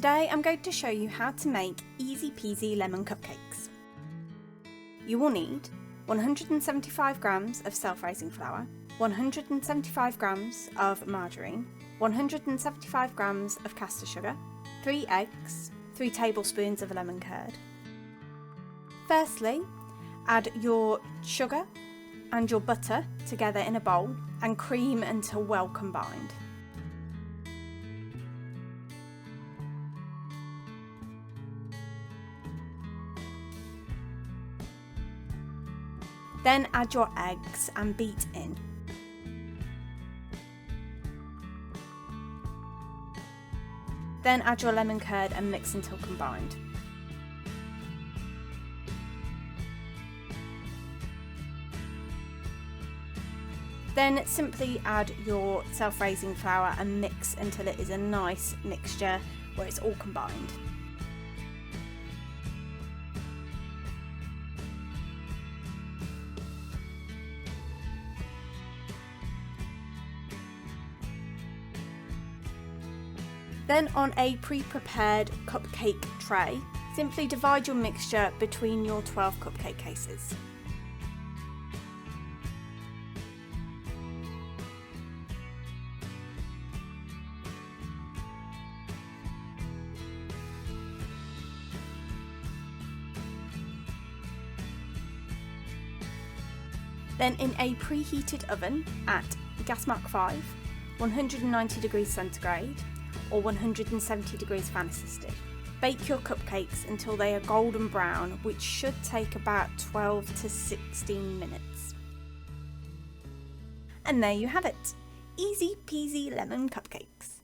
Today I'm going to show you how to make easy peasy lemon cupcakes. You will need 175 grams of self-raising flour, 175 grams of margarine, 175 grams of caster sugar, 3 eggs, 3 tablespoons of lemon curd. Firstly, add your sugar and your butter together in a bowl and cream until well combined. Then add your eggs and beat in. Then add your lemon curd and mix until combined. Then simply add your self-raising flour and mix until it is a nice mixture where it's all combined. Then on a pre-prepared cupcake tray, simply divide your mixture between your 12 cupcake cases. Then in a preheated oven at gas mark 5, 190 degrees centigrade, or 170 degrees fan assisted. Bake your cupcakes until they are golden brown, which should take about 12 to 16 minutes. And there you have it, easy peasy lemon cupcakes.